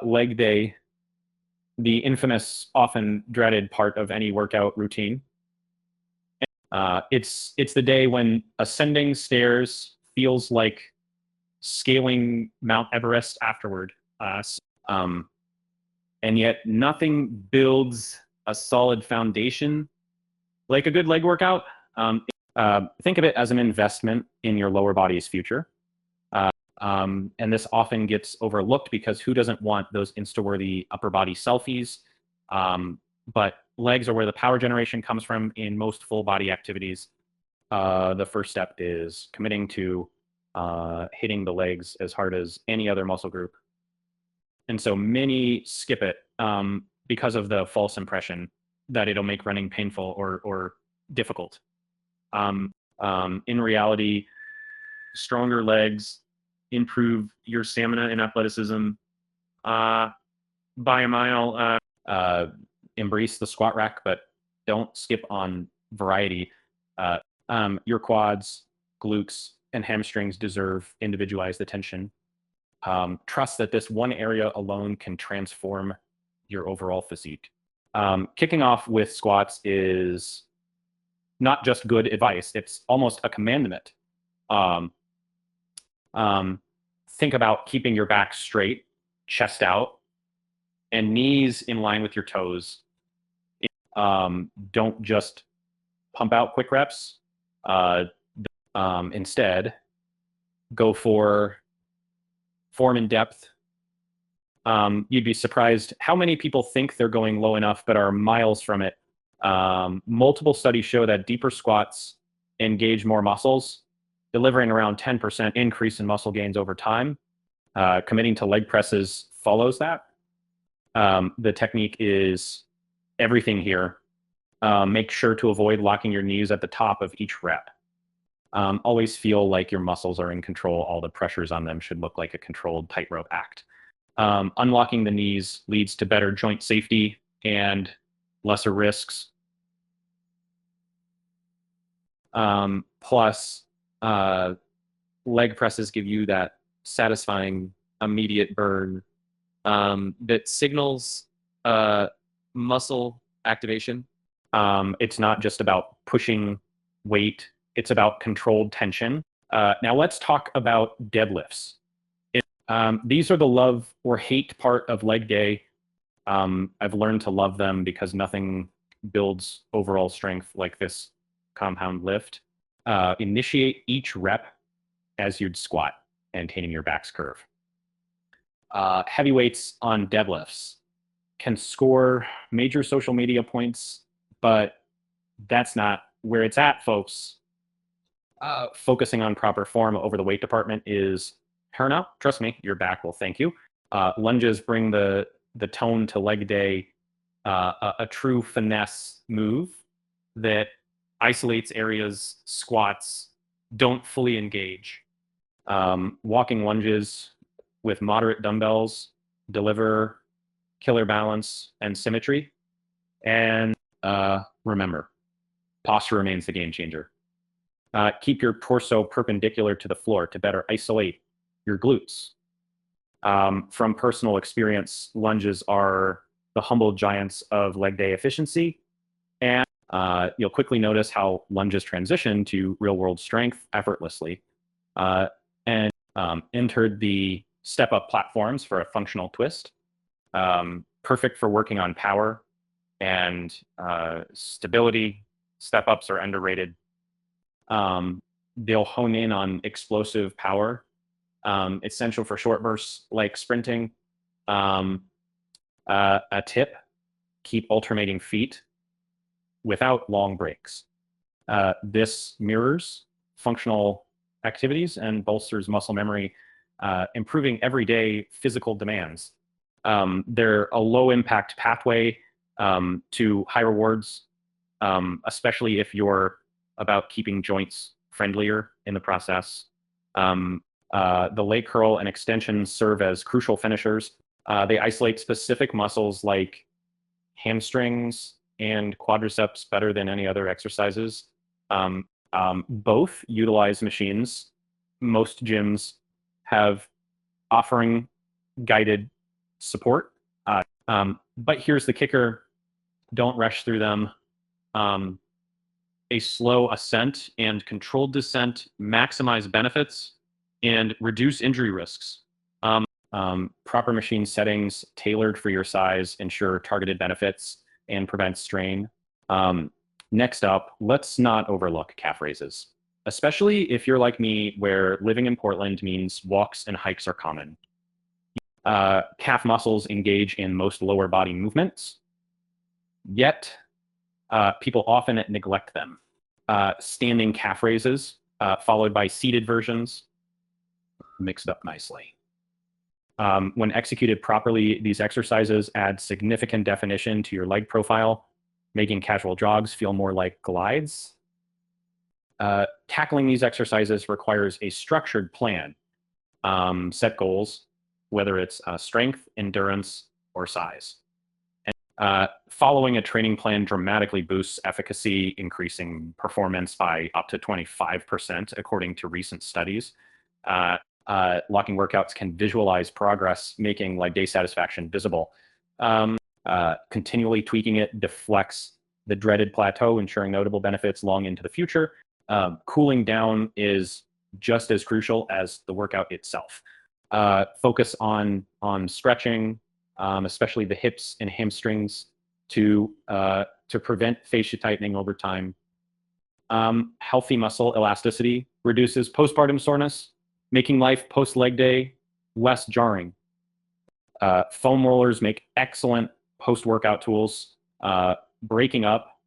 leg day, the infamous, often dreaded part of any workout routine. It's the day when ascending stairs feels like scaling Mount Everest afterward. Um, and yet nothing builds a solid foundation like a good leg workout. Think of it as an investment in your lower body's future. And this often gets overlooked because who doesn't want those Insta-worthy upper body selfies? But legs are where the power generation comes from in most full body activities. The first step is committing to hitting the legs as hard as any other muscle group. And so many skip it because of the false impression that it'll make running painful or difficult. In reality, stronger legs improve your stamina and athleticism by a mile. Embrace the squat rack, but don't skip on variety. Your quads, glutes, and hamstrings deserve individualized attention. Trust that this one area alone can transform your overall physique. Kicking off with squats is not just good advice, it's almost a commandment. Think about keeping your back straight, chest out, and knees in line with your toes. Don't just pump out quick reps. Instead, go for form and depth. You'd be surprised how many people think they're going low enough but are miles from it. Multiple studies show that deeper squats engage more muscles, delivering around 10% increase in muscle gains over time. Committing to leg presses follows that. The technique is everything here. Make sure to avoid locking your knees at the top of each rep. Always feel like your muscles are in control. All the pressures on them should look like a controlled tightrope act. Unlocking the knees leads to better joint safety and lesser risks. Plus, leg presses give you that satisfying immediate burn that signals muscle activation. It's not just about pushing weight, it's about controlled tension. Now let's talk about deadlifts. These are the love or hate part of leg day. I've learned to love them because nothing builds overall strength like this compound lift. Initiate each rep as you'd squat, maintaining your back's curve. Heavy weights on deadlifts can score major social media points, but that's not where it's at, folks. Focusing on proper form over the weight department is paramount. Trust me, your back will thank you. Lunges bring the tone to leg day, a true finesse move that isolates areas squats don't fully engage. Walking lunges with moderate dumbbells deliver killer balance and symmetry. And remember, posture remains the game changer. Keep your torso perpendicular to the floor to better isolate your glutes. From personal experience, lunges are the humble giants of leg day efficiency. And you'll quickly notice how lunges transition to real-world strength effortlessly. And entered the step-up platforms for a functional twist. Perfect for working on power and stability. Step-ups are underrated. They'll hone in on explosive power, essential for short bursts like sprinting. A tip, keep alternating feet without long breaks. This mirrors functional activities and bolsters muscle memory, improving everyday physical demands. They're a low impact pathway to high rewards, especially if you're about keeping joints friendlier in the process. The leg curl and extension serve as crucial finishers. They isolate specific muscles like hamstrings and quadriceps better than any other exercises. Both utilize machines. Most gyms have offering guided support. But here's the kicker. Don't rush through them. A slow ascent and controlled descent maximize benefits and reduce injury risks. Proper machine settings tailored for your size ensure targeted benefits and prevent strain. Next up, let's not overlook calf raises, especially if you're like me, where living in Portland means walks and hikes are common. Calf muscles engage in most lower body movements, yet people often neglect them. Standing calf raises, followed by seated versions, mixed up nicely. When executed properly, these exercises add significant definition to your leg profile, making casual jogs feel more like glides. Tackling these exercises requires a structured plan. Set goals, whether it's strength, endurance, or size. Following a training plan dramatically boosts efficacy, increasing performance by up to 25%, according to recent studies. Locking workouts can visualize progress, making leg day satisfaction visible. Continually tweaking it deflects the dreaded plateau, ensuring notable benefits long into the future. Cooling down is just as crucial as the workout itself. Focus on stretching, especially the hips and hamstrings, to prevent fascia tightening over time. Healthy muscle elasticity reduces postpartum soreness, making life post-leg day less jarring. Foam rollers make excellent post-workout tools. Breaking up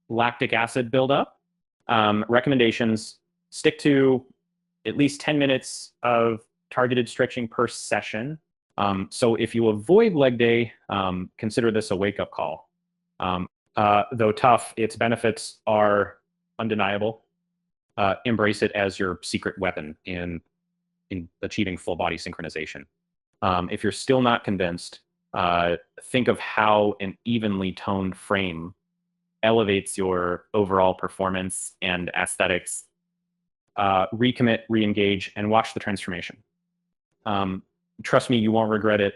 lactic acid buildup. Recommendations: stick to at least 10 minutes of targeted stretching per session. So if you avoid leg day, consider this a wake-up call. Though tough, its benefits are undeniable. Embrace it as your secret weapon in achieving full body synchronization. If you're still not convinced, think of how an evenly toned frame elevates your overall performance and aesthetics. Recommit, re-engage, and watch the transformation. Trust me, you won't regret it.